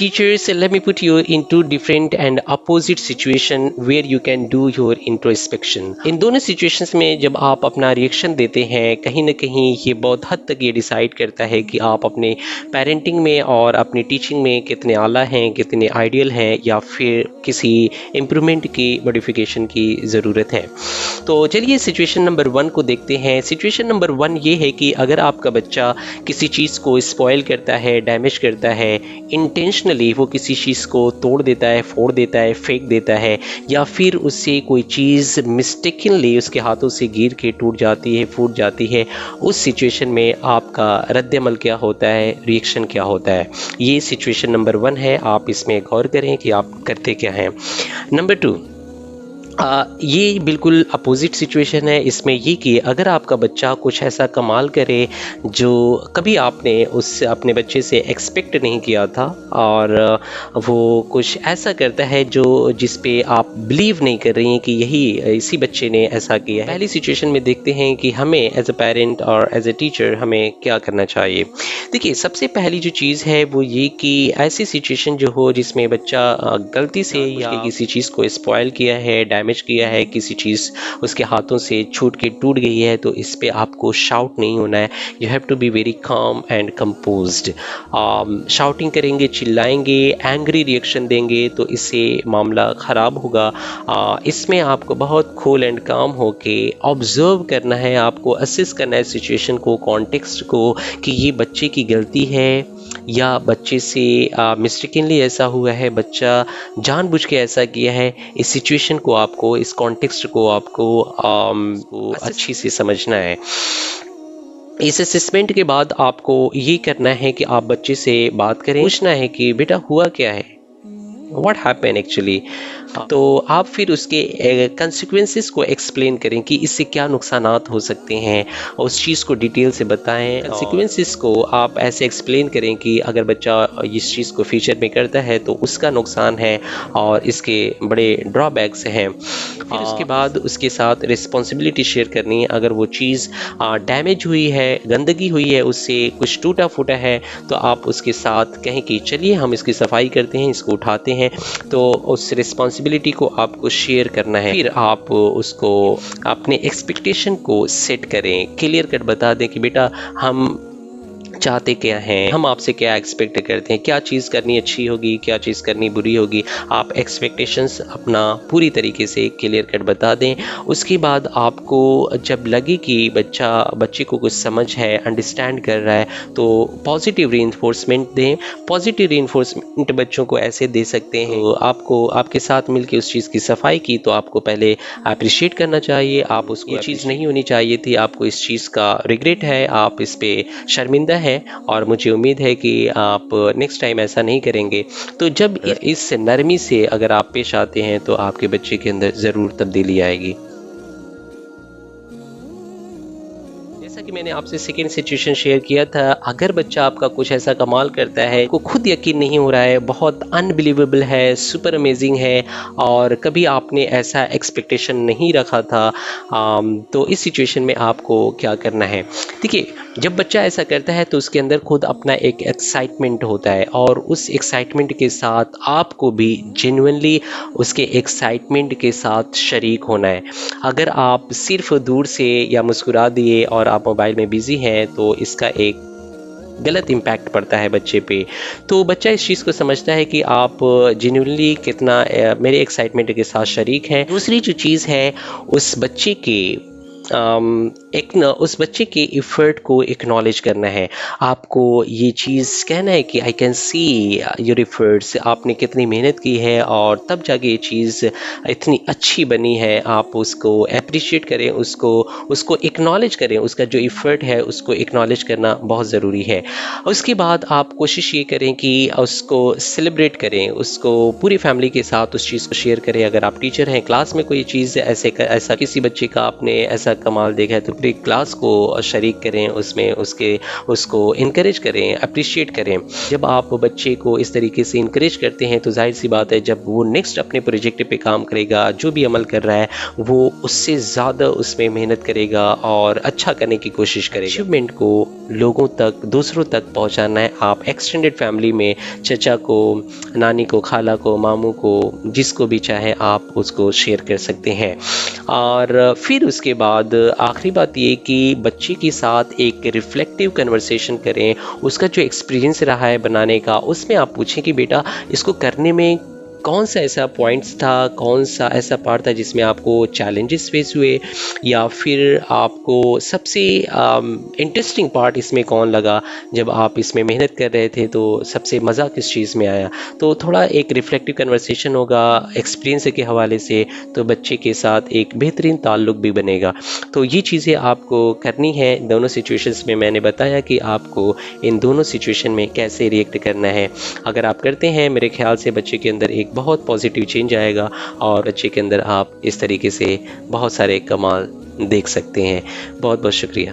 teachers, let me put you into different and opposite situation where you can do your introspection. इन दोनों situations में जब आप अपना reaction देते हैं, कहीं ना कहीं ये बहुत हद तक ये डिसाइड करता है कि आप अपने पेरेंटिंग में और अपनी टीचिंग में कितने आला हैं, कितने आइडियल हैं, या फिर किसी इम्प्रूवमेंट की मॉडिफिकेशन की ज़रूरत है। तो चलिए सिचुएशन नंबर 1 को देखते हैं। सिचुएशन नंबर 1 ये है कि अगर आपका बच्चा किसी चीज़ को स्पॉइल करता है, डैमेज करता है, इंटेंशनली वो किसी चीज़ को तोड़ देता है, फोड़ देता है, फेंक देता है, या फिर उससे कोई चीज़ मिस्टेकनली उसके हाथों से गिर के टूट जाती है, फूट जाती है, उस सिचुएशन में आपका रद्द-ए-अमल क्या होता है, रिएक्शन क्या होता है, ये सिचुएशन नंबर 1 है। आप इसमें गौर करें कि आप करते क्या हैं। नंबर 2, ये बिल्कुल अपोजिट सिचुएशन है। इसमें ये कि अगर आपका बच्चा कुछ ऐसा कमाल करे जो कभी आपने उस अपने बच्चे से एक्सपेक्ट नहीं किया था, और वो कुछ ऐसा करता है जो जिस पे आप बिलीव नहीं कर रही हैं कि इसी बच्चे ने ऐसा किया है। पहली सिचुएशन में देखते हैं कि हमें एज अ पेरेंट और एज अ टीचर हमें क्या करना चाहिए। देखिए, सबसे पहली जो चीज़ है वो ये कि ऐसी सिचुएशन जो हो जिसमें बच्चा गलती से या किसी चीज़ को स्पॉइल किया है, डैमेज किया है, किसी चीज़ उसके हाथों से छूट के टूट गई है, तो इस पे आपको शाउट नहीं होना है। You have to be very calm and composed. Shouting करेंगे, चिल्लाएंगे, एंग्री रिएक्शन देंगे तो इससे मामला ख़राब होगा। इसमें आपको बहुत कूल एंड काम होके ऑब्जर्व करना है, आपको असेस करना है सिचुएशन को, कॉन्टेक्स्ट को, कि ये बच्चे की गलती है या बच्चे से मिस्टेकनली ऐसा हुआ है, बच्चा जानबूझ के ऐसा किया है। इस सिचुएशन को आपको, इस कॉन्टेक्स्ट को आपको अच्छी से समझना है। इस असेसमेंट के बाद आपको ये करना है कि आप बच्चे से बात करें, पूछना है कि बेटा हुआ क्या है, व्हाट हैपन एक्चुअली। तो आप फिर उसके कंसिक्वेंसेस को एक्सप्लेन करें कि इससे क्या नुकसानात हो सकते हैं, उस चीज़ को डिटेल से बताएं। कंसिक्वेंसेस को आप ऐसे एक्सप्लेन करें कि अगर बच्चा इस चीज़ को फ्यूचर में करता है तो उसका नुकसान है और इसके बड़े ड्रॉबैक्स हैं। फिर उसके बाद उसके साथ रिस्पॉन्सिबिलिटी शेयर करनी है। अगर वो चीज़ डैमेज हुई है, गंदगी हुई है, उससे कुछ टूटा फूटा है, तो आप उसके साथ कहें कि चलिए हम इसकी सफाई करते हैं, इसको उठाते हैं। तो उस रिस्पॉन्सिबिलिटी को आपको शेयर करना है। फिर आप उसको अपने एक्सपेक्टेशन को सेट करें, क्लियर कट बता दें कि बेटा हम चाहते क्या हैं, हम आपसे क्या एक्सपेक्ट करते हैं, क्या चीज़ करनी अच्छी होगी, क्या चीज़ करनी बुरी होगी। आप एक्सपेक्टेशंस अपना पूरी तरीके से क्लियर कट बता दें। उसके बाद आपको जब लगे कि बच्चे को कुछ समझ है, अंडरस्टैंड कर रहा है, तो पॉजिटिव रीइंफोर्समेंट दें। पॉजिटिव रीइंफोर्समेंट बच्चों को ऐसे दे सकते हैं, तो आपको आपके साथ मिलकर उस चीज़ की सफाई की तो आपको पहले अप्रिशिएट करना चाहिए। आप उसको, ये चीज़ नहीं होनी चाहिए थी, आपको इस चीज़ का रिग्रेट है, आप इस पे शर्मिंदा है और मुझे उम्मीद है कि आप नेक्स्ट टाइम ऐसा नहीं करेंगे। तो जब इस नरमी से अगर आप पेश आते हैं तो आपके बच्चे के अंदर ज़रूर तब्दीली आएगी। जैसा कि मैंने आपसे सेकेंड सिचुएशन शेयर किया था, अगर बच्चा आपका कुछ ऐसा कमाल करता है, को खुद यकीन नहीं हो रहा है, बहुत अनबिलीवेबल है, सुपर अमेजिंग है और कभी आपने ऐसा एक्सपेक्टेशन नहीं रखा था, तो इस सिचुएशन में आपको क्या करना है। देखिए, जब बच्चा ऐसा करता है तो उसके अंदर खुद अपना एक एक्साइटमेंट होता है और उस एक्साइटमेंट के साथ आपको भी जेन्युइनली उसके एक्साइटमेंट के साथ शरीक होना है। अगर आप सिर्फ दूर से या मुस्कुरा दिए और आप मोबाइल में बिज़ी हैं तो इसका एक गलत इम्पैक्ट पड़ता है बच्चे पे। तो बच्चा इस चीज़ को समझता है कि आप जेन्युइनली कितना मेरे एक्साइटमेंट के साथ शरीक हैं। दूसरी जो चीज़ है, उस बच्चे के एफर्ट को एक्नॉलेज करना है। आपको ये चीज़ कहना है कि I can see your efforts, आपने कितनी मेहनत की है और तब जाके ये चीज़ इतनी अच्छी बनी है। आप उसको अप्रिशिएट करें, उसको एक्नॉलेज करें, उसका जो एफर्ट है उसको एक्नॉलेज करना बहुत ज़रूरी है। उसके बाद आप कोशिश ये करें कि उसको सेलिब्रेट करें, उसको पूरी फैमिली के साथ उस चीज़ को शेयर करें। अगर आप टीचर हैं, क्लास में कोई चीज़ ऐसा किसी बच्चे का आपने ऐसा ऐसा कमाल देखा है तो पूरी क्लास को शरीक करें उसमें, उसको इनकरेज करें, अप्रिशिएट करें। जब आप बच्चे को इस तरीके से इनकरेज करते हैं तो जाहिर सी बात है जब वो नेक्स्ट अपने प्रोजेक्ट पे काम करेगा, जो भी अमल कर रहा है वो उससे ज़्यादा उसमें मेहनत करेगा और अच्छा करने की कोशिश करेगा। अचीवमेंट को लोगों तक, दूसरों तक पहुंचाना है। आप एक्सटेंडेड फैमिली में चचा को, नानी को, खाला को, मामू को, जिसको भी चाहे आप उसको शेयर कर सकते हैं। और फिर उसके बाद आखिरी बात ये कि बच्चे के साथ एक रिफ्लेक्टिव कन्वर्सेशन करें। उसका जो एक्सपीरियंस रहा है बनाने का, उसमें आप पूछें कि बेटा इसको करने में कौन सा ऐसा पॉइंट्स था, कौन सा ऐसा पार्ट था जिसमें आपको चैलेंजेस फेस हुए, या फिर आपको सबसे इंटरेस्टिंग पार्ट इसमें कौन लगा, जब आप इसमें मेहनत कर रहे थे तो सबसे मज़ा किस चीज़ में आया। तो थोड़ा एक रिफ्लेक्टिव कन्वर्सेशन होगा एक्सपीरियंस के हवाले से, तो बच्चे के साथ एक बेहतरीन ताल्लुक भी बनेगा। तो ये चीज़ें आपको करनी है दोनों सिचुएशंस में। मैंने बताया कि आपको इन दोनों सिचुएशन में कैसे रिएक्ट करना है। अगर आप करते हैं मेरे ख्याल से बच्चे के अंदर एक बहुत पॉजिटिव चेंज आएगा और बच्चे के अंदर आप इस तरीके से बहुत सारे कमाल देख सकते हैं। बहुत बहुत शुक्रिया।